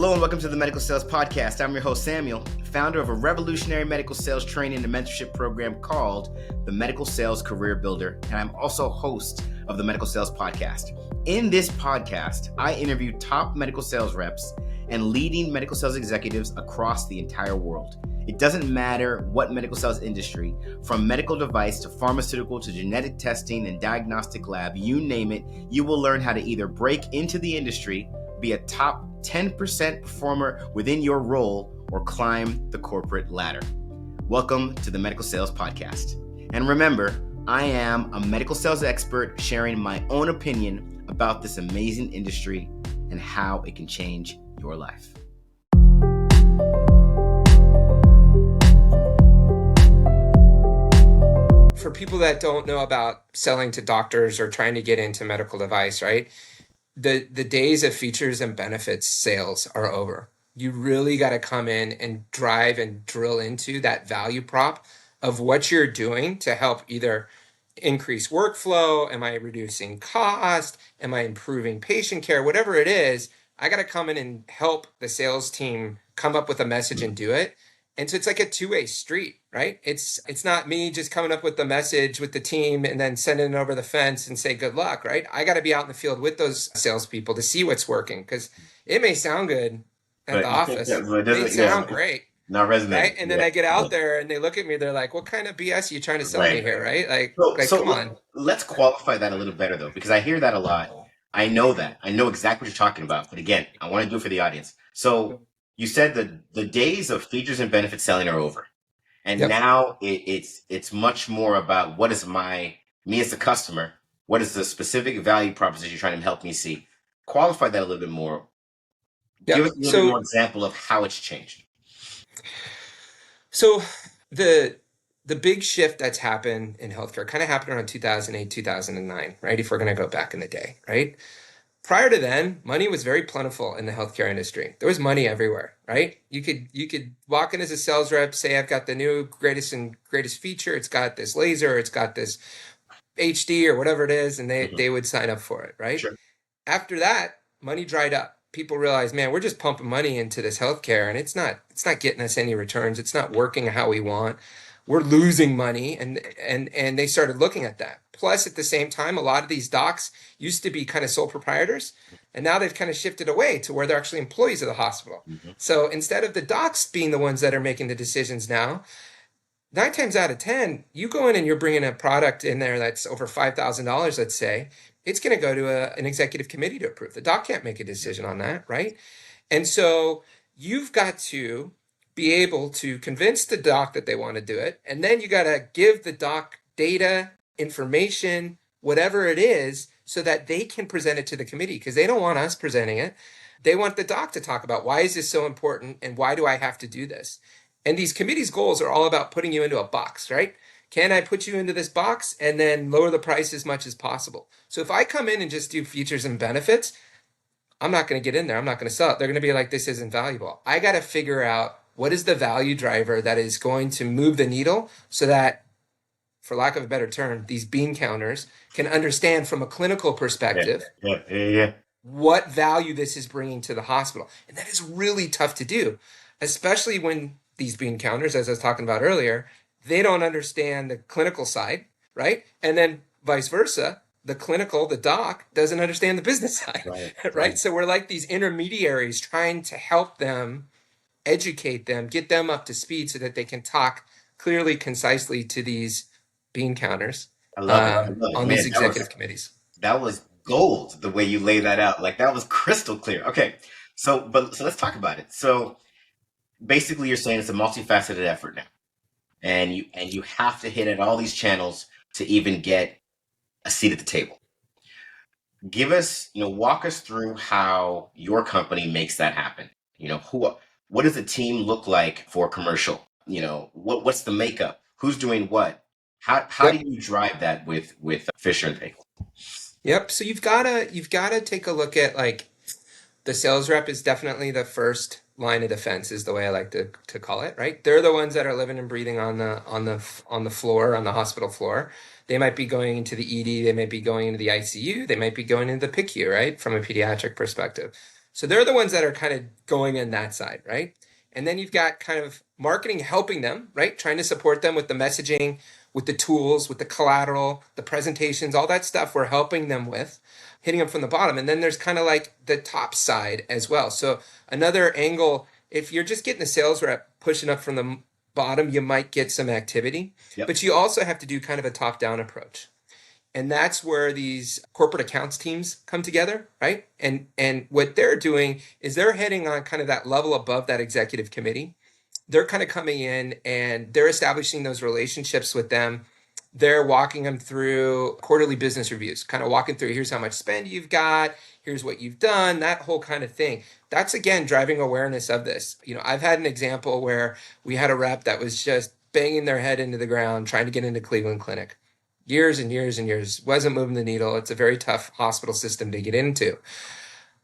Hello and welcome to the Medical Sales Podcast. I'm your host, Samuel, founder of a revolutionary medical sales training and mentorship program called the Medical Sales Career Builder, and I'm also host of the Medical Sales Podcast. In this podcast, I interview top medical sales reps and leading medical sales executives across the entire world. It doesn't matter what medical sales industry, from medical device to pharmaceutical to genetic testing and diagnostic lab, you name it, you will learn how to either break into the industry, be a top 10% performer within your role, or climb the corporate ladder. Welcome to the Medical Sales Podcast. And remember, I am a medical sales expert sharing my own opinion about this amazing industry and how it can change your life. For people that don't know about selling to doctors or trying to get into medical device, right? The days of features and benefits sales are over. You really got to come in and drive and drill into that value prop of what you're doing to help either increase workflow. Am I reducing cost? Am I improving patient care? Whatever it is, I got to come in and help the sales team come up with a message and do it. And so it's like a two-way street, right? It's not me just coming up with the message with the team and then sending it over the fence and say good luck, right? I got to be out in the field with those salespeople to see what's working, because it may sound good at the office. It may sound great. Not resonating. Right? And then I get out there and they look at me, they're like, what kind of BS are you trying to sell me here, right? So come on. Let's qualify that a little better, though, because I hear that a lot. I know that. I know exactly what you're talking about. But again, I want to do it for the audience. So you said that the days of features and benefits selling are over. And now it's much more about what is me as the customer, what is the specific value proposition you're trying to help me see. Qualify that a little bit more. Give us a little bit more example of how it's changed. So the big shift that's happened in healthcare kind of happened around 2008, 2009, right? If we're going to go back in the day, right? Prior to then, money was very plentiful in the healthcare industry. There was money everywhere, right? You could walk in as a sales rep, say, I've got the new greatest feature. It's got this laser, it's got this HD or whatever it is, and they would sign up for it, right? Sure. After that, money dried up. People realized, man, we're just pumping money into this healthcare and it's not getting us any returns. It's not working how we want. We're losing money, and they started looking at that. Plus, at the same time, a lot of these docs used to be kind of sole proprietors, and now they've kind of shifted away to where they're actually employees of the hospital. So instead of the docs being the ones that are making the decisions now, 9 times out of 10, you go in and you're bringing a product in there that's over $5,000, let's say, it's going to go to an executive committee to approve. The doc can't make a decision on that, right? And so you've got to be able to convince the doc that they want to do it. And then you got to give the doc data, information, whatever it is, so that they can present it to the committee, because they don't want us presenting it. They want the doc to talk about, why is this so important and why do I have to do this? And these committees' goals are all about putting you into a box, right? Can I put you into this box and then lower the price as much as possible? So if I come in and just do features and benefits, I'm not going to get in there. I'm not going to sell it. They're going to be like, this isn't valuable. I got to figure out what is the value driver that is going to move the needle so that, for lack of a better term, these bean counters can understand from a clinical perspective what value this is bringing to the hospital. And that is really tough to do, especially when these bean counters, as I was talking about earlier, they don't understand the clinical side, right? And then vice versa, the doc doesn't understand the business side, right? So we're like these intermediaries trying to help them, educate them, get them up to speed so that they can talk clearly, concisely to these bean counters on these executive committees. That was gold, the way you lay that out. Like, that was crystal clear. Okay, so let's talk about it. So basically you're saying it's a multifaceted effort now. And you have to hit at all these channels to even get a seat at the table. Give us, walk us through how your company makes that happen. What does a team look like for commercial? What's the makeup? Who's doing what? How do you drive that with Fisher and Paykel? Yep. So you've gotta take a look at, like, the sales rep is definitely the first line of defense, is the way I like to call it, right? They're the ones that are living and breathing on the floor, on the hospital floor. They might be going into the ED, they might be going into the ICU, they might be going into the PICU, right? From a pediatric perspective. So they're the ones that are kind of going in that side, right? And then you've got kind of marketing helping them, right? Trying to support them with the messaging, with the tools, with the collateral, the presentations, all that stuff we're helping them with, hitting them from the bottom. And then there's kind of like the top side as well. So another angle, if you're just getting the sales rep pushing up from the bottom, you might get some activity, Yep. but you also have to do kind of a top-down approach. And that's where these corporate accounts teams come together, right? And what they're doing is they're heading on kind of that level above that executive committee. They're kind of coming in and they're establishing those relationships with them. They're walking them through quarterly business reviews, kind of walking through, here's how much spend you've got, here's what you've done, that whole kind of thing. That's, again, driving awareness of this. I've had an example where we had a rep that was just banging their head into the ground trying to get into Cleveland Clinic. Years and years and years, wasn't moving the needle. It's a very tough hospital system to get into.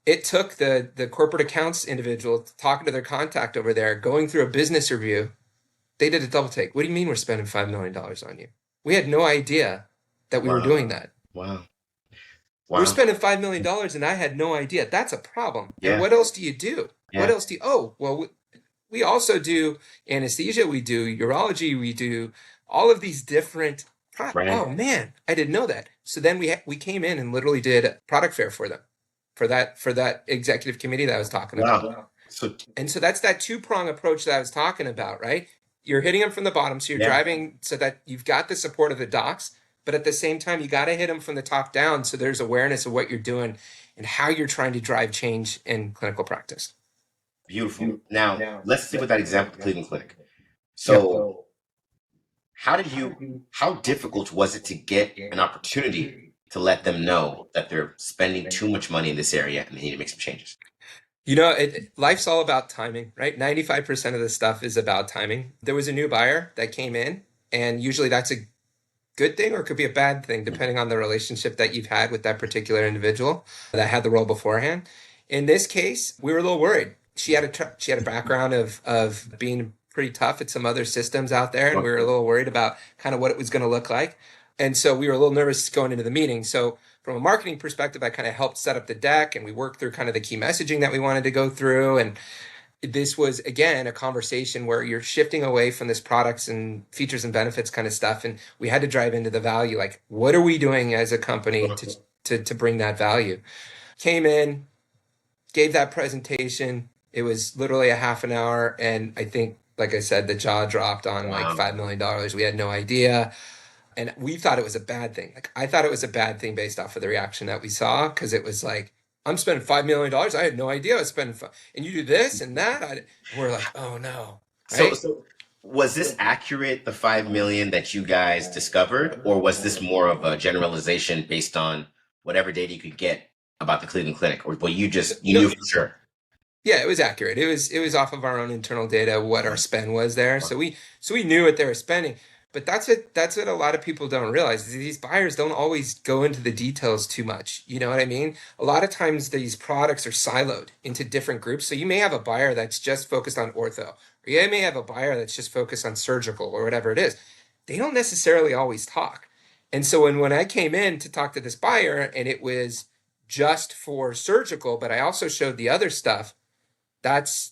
It took the corporate accounts individual talking to their contact over there, going through a business review. They did a double take. What do you mean we're spending $5 million on you? We had no idea that we were doing that. Wow. We're spending $5 million and I had no idea. That's a problem. Yeah. And what else do you do? Yeah. What else do you, we also do anesthesia, we do urology, we do all of these different Right. Oh man, I didn't know that. So then we came in and literally did a product fair for them, for that executive committee that I was talking about. So that's that two-prong approach that I was talking about, right? You're hitting them from the bottom, so you're driving so that you've got the support of the docs, but at the same time, you got to hit them from the top down so there's awareness of what you're doing and how you're trying to drive change in clinical practice. Beautiful. Now, let's stick with that example of Cleveland Clinic. So how difficult was it to get an opportunity to let them know that they're spending too much money in this area and they need to make some changes? Life's all about timing, right? 95% of the stuff is about timing. There was a new buyer that came in, and usually that's a good thing or it could be a bad thing, depending on the relationship that you've had with that particular individual that had the role beforehand. In this case, we were a little worried. She had a background of being pretty tough at some other systems out there, and we were a little worried about kind of what it was going to look like. And so we were a little nervous going into the meeting. So from a marketing perspective, I kind of helped set up the deck and we worked through kind of the key messaging that we wanted to go through. And this was, again, a conversation where you're shifting away from this products and features and benefits kind of stuff. And we had to drive into the value, like, what are we doing as a company to bring that value? Came in, gave that presentation. It was literally a half an hour. And I think, like I said, the jaw dropped on like $5 million. We had no idea. And we thought it was a bad thing. Like, I thought it was a bad thing based off of the reaction that we saw, because it was like, I'm spending $5 million. I had no idea I was spending and you do this and that. We're like, oh no. Right? So was this accurate, the 5 million that you guys discovered, or was this more of a generalization based on whatever data you could get about the Cleveland Clinic, or you knew for sure? Yeah, it was accurate. It was off of our own internal data, what our spend was there. So we knew what they were spending. But that's what a lot of people don't realize. These buyers don't always go into the details too much. You know what I mean? A lot of times these products are siloed into different groups. So you may have a buyer that's just focused on ortho, or you may have a buyer that's just focused on surgical or whatever it is. They don't necessarily always talk. And so when I came in to talk to this buyer and it was just for surgical, but I also showed the other stuff, that's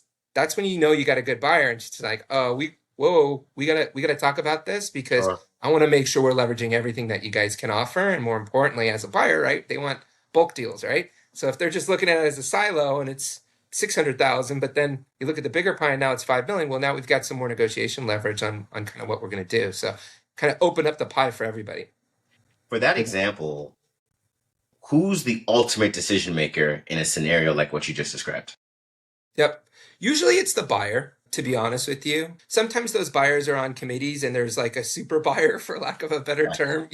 when you know you got a good buyer. And she's like, oh, we gotta talk about this, because I want to make sure we're leveraging everything that you guys can offer. And more importantly, as a buyer, right, they want bulk deals, right? So if they're just looking at it as a silo and it's 600,000, but then you look at the bigger pie and now it's 5 million, well, now we've got some more negotiation leverage on kind of what we're going to do. So kind of open up the pie for everybody. For that example, who's the ultimate decision maker in a scenario like what you just described? Yep. Usually it's the buyer, to be honest with you. Sometimes those buyers are on committees and there's like a super buyer, for lack of a better term,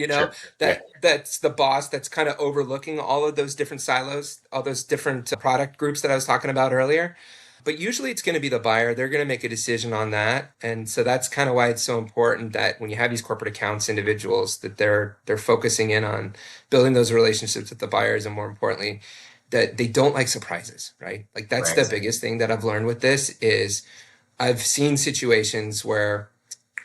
that's the boss that's kind of overlooking all of those different silos, all those different product groups that I was talking about earlier. But usually it's going to be the buyer. They're going to make a decision on that. And so that's kind of why it's so important that when you have these corporate accounts individuals, that they're focusing in on building those relationships with the buyers, and more importantly, that they don't like surprises, right? Like that's the biggest thing that I've learned with this is I've seen situations where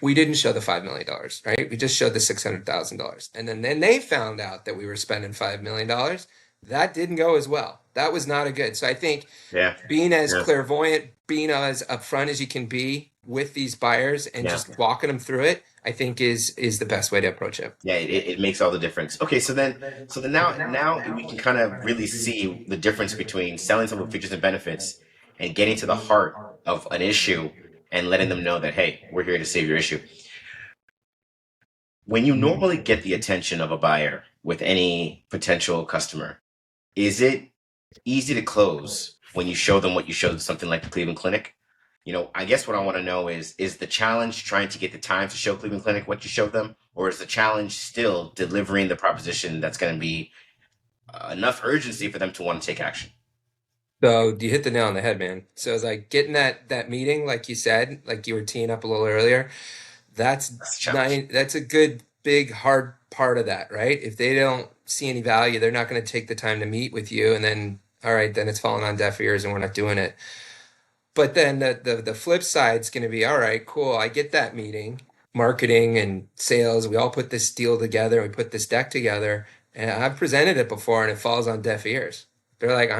we didn't show the $5 million, right? We just showed the $600,000. And then they found out that we were spending $5 million. That didn't go as well. That was not a good. So I think Yeah. being as Yeah. clairvoyant, being as upfront as you can be with these buyers and Yeah. just walking them through it, I think is the best way to approach it. Yeah, it makes all the difference. Okay, so then now we can kind of really see the difference between selling some of the features and benefits and getting to the heart of an issue and letting them know that, hey, we're here to save your issue. When you normally get the attention of a buyer with any potential customer, is it easy to close when you show them what you showed something like the Cleveland Clinic? I guess what I want to know is the challenge trying to get the time to show Cleveland Clinic what you showed them, or is the challenge still delivering the proposition that's going to be enough urgency for them to want to take action? So you hit the nail on the head, man. So it's like getting that meeting, like you said, like you were teeing up a little earlier. That's That's the challenge. that's a good big hard part of that, right? If they don't see any value, they're not going to take the time to meet with you, and then all right, then it's falling on deaf ears, and we're not doing it. But then the flip side's going to be all right, cool. I get that meeting, marketing and sales. We all put this deal together. We put this deck together, and I've presented it before, and it falls on deaf ears. They're like,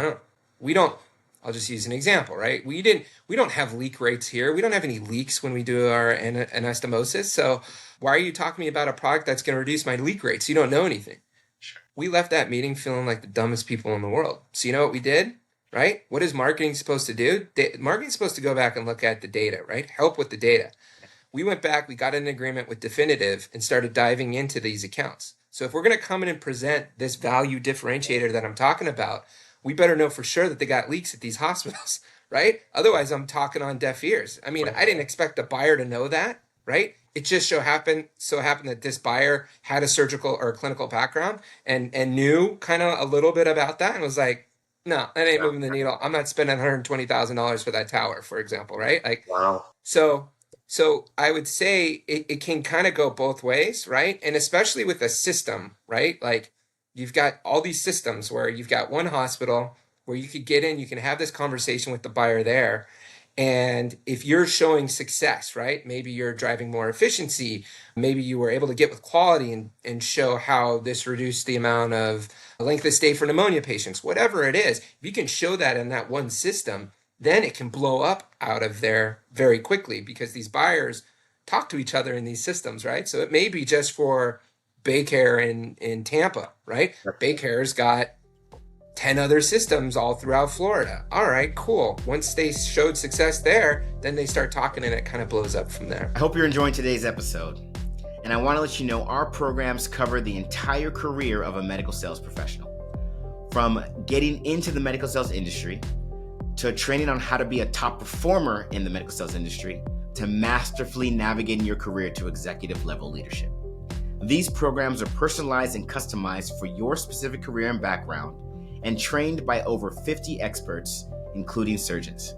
we don't. I'll just use an example, right? We don't have leak rates here. We don't have any leaks when we do our anastomosis. So why are you talking to me about a product that's going to reduce my leak rates? You don't know anything. Sure. We left that meeting feeling like the dumbest people in the world. So you know what we did? Right? What is marketing supposed to do? Marketing's supposed to go back and look at the data, right? Help with the data. We went back, we got an agreement with Definitive and started diving into these accounts. So if we're going to come in and present this value differentiator that I'm talking about, we better know for sure that they got leaks at these hospitals, right? Otherwise, I'm talking on deaf ears. I mean, I didn't expect the buyer to know that, right? It just so happened that this buyer had a surgical or a clinical background and knew kind of a little bit about that and was like, no, that ain't Yeah. moving the needle. I'm not spending $120,000 for that tower, for example, right? Like, Wow. so I would say it can kind of go both ways, right? And especially with a system, right? Like you've got all these systems where you've got one hospital where you could get in, you can have this conversation with the buyer there. And if you're showing success, right? Maybe you're driving more efficiency. Maybe you were able to get with quality and show how this reduced the amount of length of stay for pneumonia patients, whatever it is. If you can show that in that one system, then it can blow up out of there very quickly because these buyers talk to each other in these systems, right? So it may be just for Baycare in Tampa, right? Baycare's got 10 other systems all throughout Florida. All right, cool. Once they showed success there, then they start talking and it kind of blows up from there. I hope you're enjoying today's episode. And I want to let you know our programs cover the entire career of a medical sales professional. From getting into the medical sales industry, to training on how to be a top performer in the medical sales industry, to masterfully navigating your career to executive level leadership. These programs are personalized and customized for your specific career and background and trained by over 50 experts, including surgeons.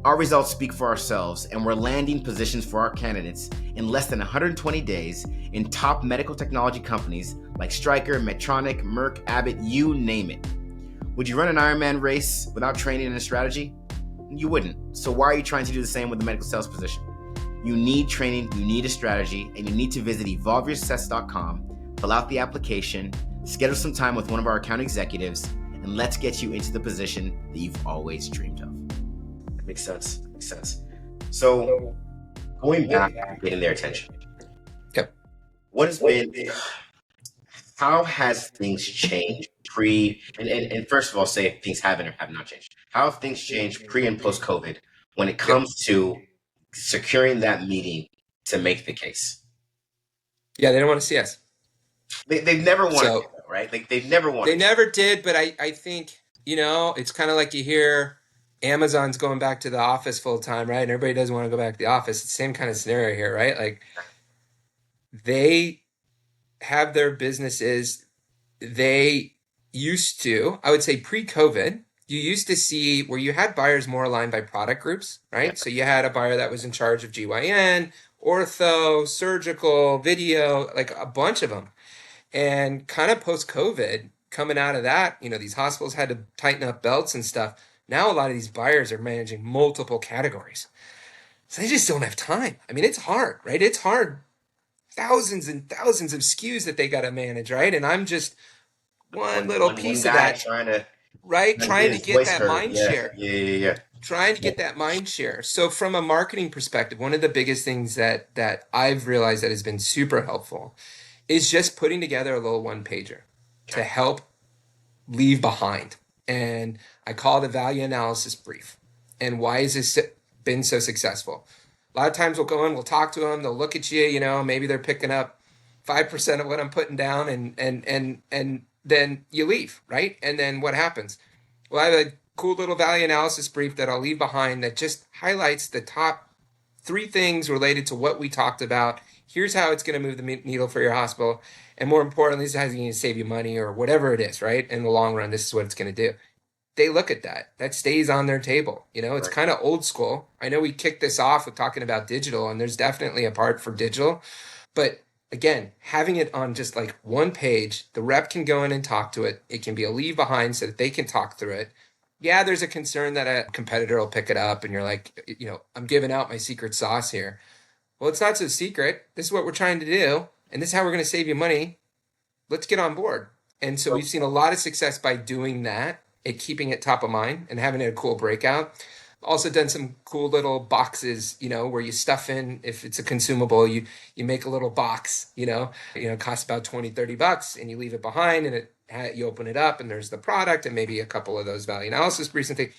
Our results speak for ourselves, and we're landing positions for our candidates in less than 120 days in top medical technology companies like Stryker, Medtronic, Merck, Abbott, you name it. Would you run an Ironman race without training and a strategy? You wouldn't. So why are you trying to do the same with the medical sales position? You need training, you need a strategy, and you need to visit evolveyoursuccess.com, fill out the application, schedule some time with one of our account executives, and let's get you into the position that you've always dreamed of. That makes sense. That makes sense. So going back to getting their attention. Yep. How has things changed and first of all, say if things haven't or have not changed. How have things changed pre and post COVID when it comes to securing that meeting to make the case? Yeah, they don't want to see us. They've never wanted to, right? Like they've never wanted. They never did, but I think, it's kind of like you hear Amazon's going back to the office full time, right? And everybody doesn't want to go back to the office. It's the same kind of scenario here, right? Like they have their businesses. They used to, I would say pre-COVID, you used to see where you had buyers more aligned by product groups, right? Yeah. So you had a buyer that was in charge of GYN, ortho, surgical, video, like a bunch of them. And kind of post-COVID, coming out of that, these hospitals had to tighten up belts and stuff. Now a lot of these buyers are managing multiple categories. So they just don't have time. I mean, it's hard, right? It's hard. Thousands and thousands of SKUs that they got to manage, right? And I'm just one One little one one piece of guy that, trying to right? get Trying to his get voice that heard. mind Yeah, share, yeah, yeah, trying to yeah. get that mind share. So from a marketing perspective, one of the biggest things that I've realized that has been super helpful is just putting together a little one pager to Okay. help leave behind. And I call it a value analysis brief. And why has this been so successful? A lot of times we'll go in, we'll talk to them, they'll look at you, maybe they're picking up 5% of what I'm putting down, and then you leave, right? And then what happens? Well, I have a cool little value analysis brief that I'll leave behind that just highlights the top 3 things related to what we talked about. Here's how it's going to move the needle for your hospital. And more importantly, this is how it's going to save you money or whatever it is, right? In the long run, this is what it's going to do. They look at that. That stays on their table. It's Right. kind of old school. I know we kicked this off with talking about digital, and there's definitely a part for digital. But again, having it on just like one page, the rep can go in and talk to it. It can be a leave behind so that they can talk through it. Yeah, there's a concern that a competitor will pick it up and you're like, I'm giving out my secret sauce here. Well, it's not so secret. This is what we're trying to do, and this is how we're going to save you money. Let's get on board. And so we've seen a lot of success by doing that and keeping it top of mind and having a cool breakout. Also done some cool little boxes, where you stuff in, if it's a consumable, you make a little box, it costs about 20-30 bucks, and you leave it behind, and you open it up and there's the product and maybe a couple of those value analysis briefs and things.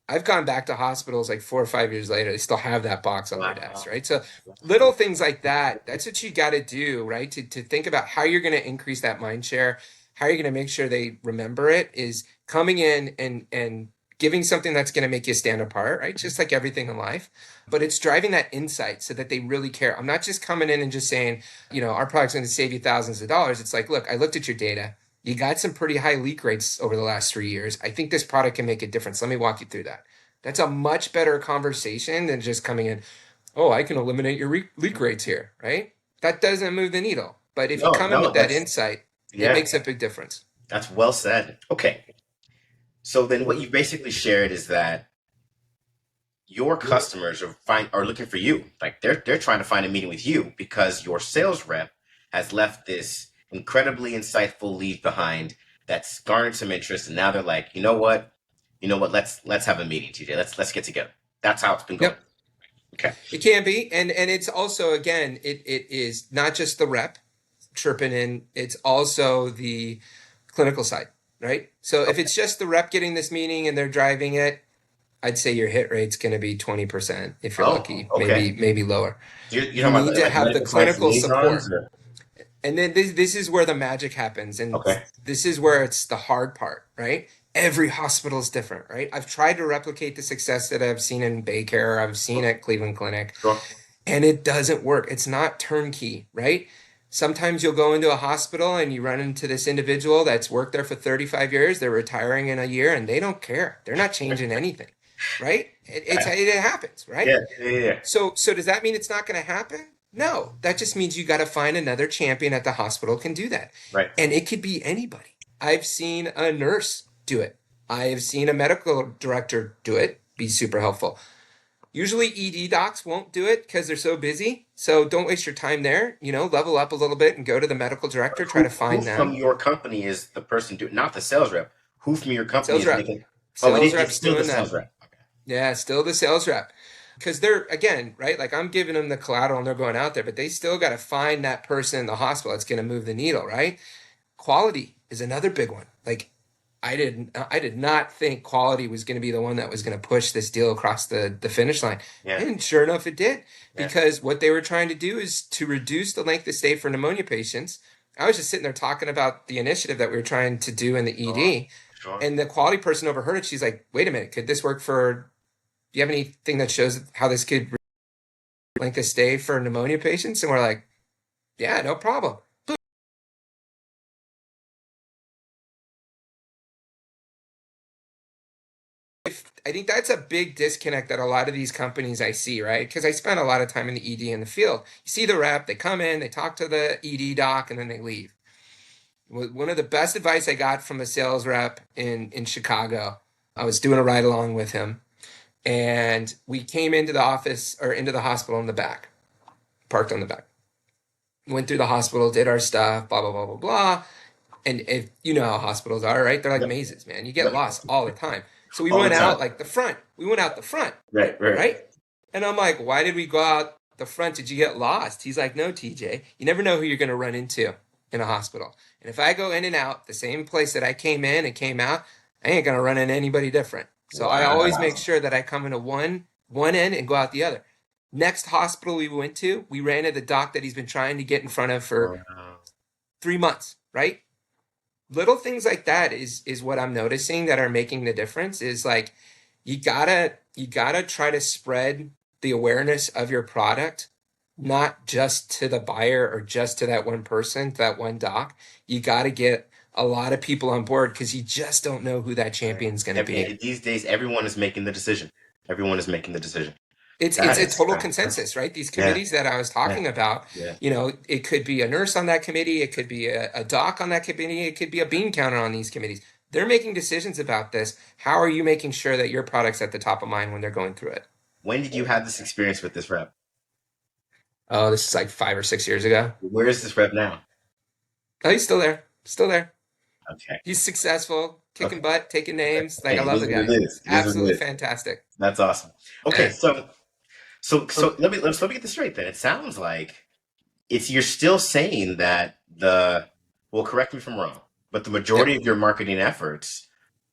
I've gone back to hospitals like 4 or 5 years later. They still have that box on their desk, right? So little things like that, that's what you got to do, right? To think about how you're going to increase that mind share, how you're going to make sure they remember it, is coming in and giving something that's going to make you stand apart, right? Just like everything in life. But it's driving that insight so that they really care. I'm not just coming in and just saying, our product's going to save you thousands of dollars. It's like, look, I looked at your data. You got some pretty high leak rates over the last 3 years. I think this product can make a difference. Let me walk you through that. That's a much better conversation than just coming in, oh, I can eliminate your leak rates here, right? That doesn't move the needle. But if you No, come in no, with that that's insight, it yeah, makes a big difference. that's well said. Okay. So then what you basically shared is that your customers are looking for you. Like they're trying to find a meeting with you because your sales rep has left this incredibly insightful lead behind that's garnered some interest, and now they're like, let's have a meeting, TJ. Let's get together. That's how it's been going. Yep. Okay. It can be. And it's also, again, it is not just the rep chirping in, it's also the clinical side, right? So if Okay. it's just the rep getting this meeting and they're driving it, I'd say your hit rate's going to be 20% if you're Oh, lucky, okay. maybe lower. You're You talking need about to like have the medical science clinical liaisons? support. Or? And then this is where the magic happens. And Okay. this is where it's the hard part, right? Every hospital is different, right? I've tried to replicate the success that I've seen in Baycare, I've seen Sure. at Cleveland Clinic, Sure. and it doesn't work. It's not turnkey, right? Sometimes you'll go into a hospital and you run into this individual that's worked there for 35 years. They're retiring in a year and they don't care. They're not changing anything, right? It happens, right? Yeah, yeah, yeah, yeah. So does that mean it's not going to happen? No, that just means you got to find another champion at the hospital can do that. Right. And it could be anybody. I've seen a nurse do it. I've seen a medical director do it, be super helpful. Usually ED docs won't do it because they're so busy. So don't waste your time there. Level up a little bit and go to the medical director, try to Who find from them. your company is the person doing, not the sales rep? Who from your company Sales is rep. making? Oh, Sales it's rep's still the doing sales that. rep. Okay. Yeah, still the sales rep. Because they're, again, right? Like I'm giving them the collateral and they're going out there, but they still got to find that person in the hospital that's going to move the needle, right? Quality is another big one. Like I did not think quality was going to be the one that was going to push this deal across the finish line. Yeah. And sure enough, it did. Yeah. Because what they were trying to do is to reduce the length of stay for pneumonia patients. I was just sitting there talking about the initiative that we were trying to do in the Sure. ED. Sure. And the quality person overheard it. She's like, wait a minute, could this work for, do you have anything that shows how this could length of stay for pneumonia patients? And we're like, yeah, no problem. I think that's a big disconnect that a lot of these companies I see, right? Because I spend a lot of time in the ED in the field. You see the rep, they come in, they talk to the ED doc, and then they leave. One of the best advice I got from a sales rep in Chicago, I was doing a ride along with him, and we came into the office or into the hospital in the back, parked on the back. Went through the hospital, did our stuff, blah, blah, blah, blah, blah. And if you know how hospitals are, right? They're like Yep. mazes, man. You get Yep. lost all the time. So we All the went time. out like the front. We went out the front, Right. Right. right? And I'm like, why did we go out the front? Did you get lost? He's like, no, TJ. You never know who you're going to run into in a hospital. And if I go in and out the same place that I came in and came out, I ain't going to run into anybody different. So I always Wow. make sure that I come into one end and go out the other. Next hospital we went to, we ran into the doc that he's been trying to get in front of for Wow. 3 months, right? Little things like that is what I'm noticing that are making the difference. Is like you gotta try to spread the awareness of your product, not just to the buyer or just to that one person, to that one doc. You gotta get a lot of people on board because you just don't know who that Right. champion's gonna be. These days, everyone is making the decision. Everyone is making the decision. It's That a is total fantastic. consensus, right? These Yeah. committees that I was Yeah. talking about, Yeah. it could be a nurse on that committee, it could be a doc on that committee, it could be a bean counter on these committees. They're making decisions about this. How are you making sure that your product's at the top of mind when they're going through it? When did you have this experience with this rep? Oh, this is like 5 or 6 years ago. Where is this rep now? Oh, he's still there. Still there. Okay. He's successful, kicking Okay. butt, taking Okay. names. Like, Hey, I it love is the what guy. it is. It is what Absolutely it is. fantastic. That's awesome. Okay, Yeah. so let me get this straight then. It sounds like you're still saying that well, correct me if I'm wrong, but the majority Yep. of your marketing efforts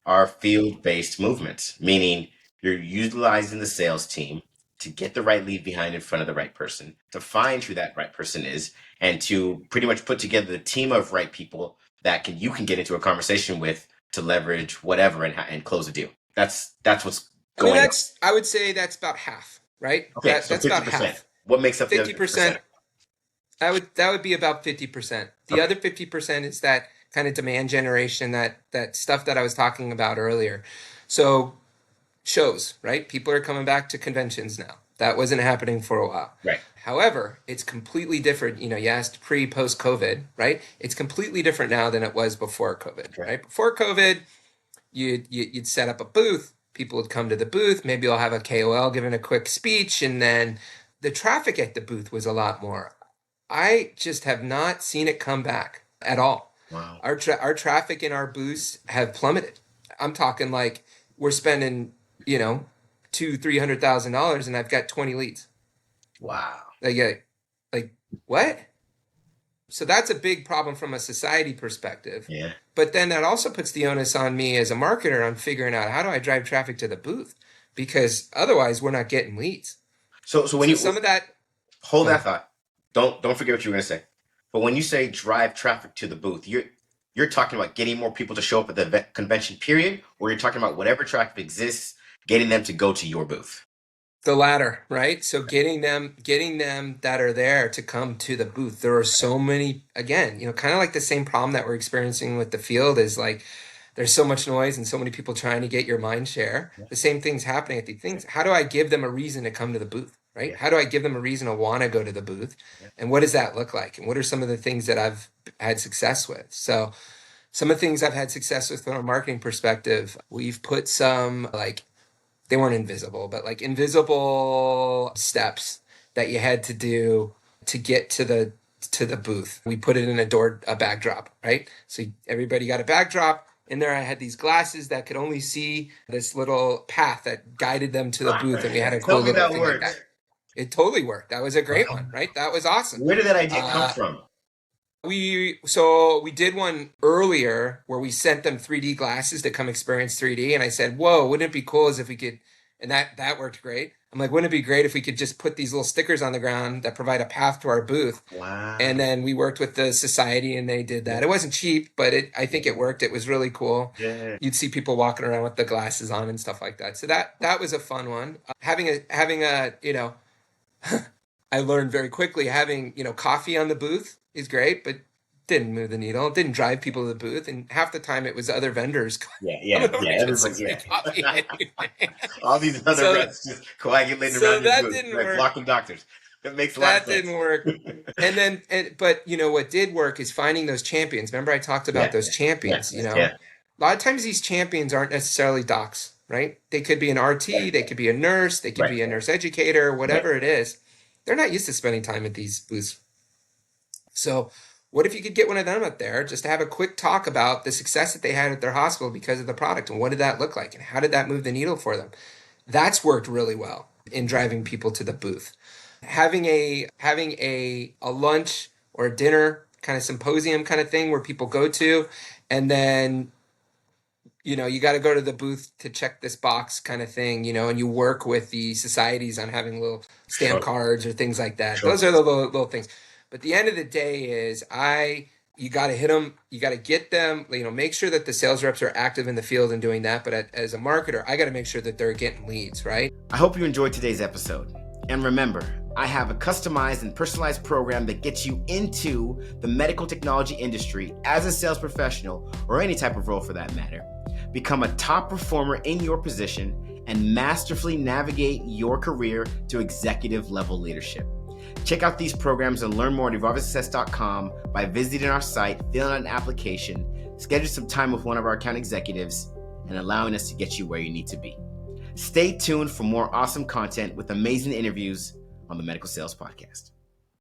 are field-based movements, meaning you're utilizing the sales team to get the right lead behind in front of the right person, to find who that right person is, and to pretty much put together the team of right people that you can get into a conversation with to leverage whatever and close a deal. That's what's I mean, going on. I would say that's about half, right? Okay, so That's about 50%. half. What makes up the other 50%, 50%? that would be about 50%. The Okay. other 50% is that kind of demand generation, that stuff that I was talking about earlier. So shows, right? People are coming back to conventions now. That wasn't happening for a while. Right. However, it's completely different. You asked post COVID, right? It's completely different now than it was before COVID, Okay. right? Before COVID, you'd set up a booth. People would come to the booth. Maybe you'll have a KOL giving a quick speech, and then the traffic at the booth was a lot more. I just have not seen it come back at all. Wow. Our traffic in our booths have plummeted. I'm talking like we're spending, $200,000-$300,000, and I've got 20 leads. Wow. Like what? So that's a big problem from a society perspective. Yeah. But then that also puts the onus on me as a marketer on figuring out how do I drive traffic to the booth, because otherwise we're not getting leads. So when So you some of that, hold go that ahead. thought, don't forget what you were going to say. But when you say drive traffic to the booth, you're talking about getting more people to show up at the convention period, or you're talking about whatever traffic exists, getting them to go to your booth. The latter, right? So getting them that are there to come to the booth. There are so many, again, kind of like the same problem that we're experiencing with the field is like there's so much noise and so many people trying to get your mind share. Yeah. The same thing's happening at these things. How do I give them a reason to come to the booth, right? Yeah. How do I give them a reason to want to go to the booth? Yeah. And what does that look like? And what are some of the things that I've had success with? So some of the things I've had success with from a marketing perspective, we've put some they weren't invisible, but like invisible steps that you had to do to get to the booth. We put it in a backdrop, right? So everybody got a backdrop. In there, I had these glasses that could only see this little path that guided them to the booth, and we had a cool Tell me little that thing like works. that. It totally worked. That was a great one, right? That was awesome. Where did that idea come from? We did one earlier where we sent them 3D glasses to come experience 3D, and I said, "Whoa, wouldn't it be cool as if we could?" And that worked great. I'm like, "Wouldn't it be great if we could just put these little stickers on the ground that provide a path to our booth?" Wow. And then we worked with the society, and they did that. It wasn't cheap, but I think it worked. It was really cool. Yeah. You'd see people walking around with the glasses on and stuff like that. So that was a fun one. Having a I learned very quickly having, coffee on the booth is great, but didn't move the needle. It didn't drive people to the booth. And half the time it was other vendors Yeah. coming over to get Everybody, some free coffee anyway. All these other So, reps just coagulating so around your that booth, didn't like work. blocking doctors. That makes a lot of That sense. didn't work. But what did work is finding those champions. Remember I talked about those champions, Yeah. A lot of times these champions aren't necessarily docs, right? They could be an RT, they could be a nurse, they could Right. be a nurse educator, whatever Right. it is. They're not used to spending time at these booths. So What if you could get one of them up there just to have a quick talk about the success that they had at their hospital because of the product, and what did that look like, and how did that move the needle for them? That's worked really well in driving people to the booth. Having a lunch or a dinner kind of symposium kind of thing where people go to, and then you got to go to the booth to check this box kind of thing, and you work with the societies on having little stamp cards or things like that. Those are the little things. But the end of the day is you got to hit them. You got to get them, make sure that the sales reps are active in the field and doing that. But as a marketer, I got to make sure that they're getting leads, right? I hope you enjoyed today's episode. And remember, I have a customized and personalized program that gets you into the medical technology industry as a sales professional, or any type of role for that matter. Become a top performer in your position and masterfully navigate your career to executive level leadership. Check out these programs and learn more at evolvesuccess.com by visiting our site, filling out an application, schedule some time with one of our account executives, and allowing us to get you where you need to be. Stay tuned for more awesome content with amazing interviews on the Medical Sales Podcast.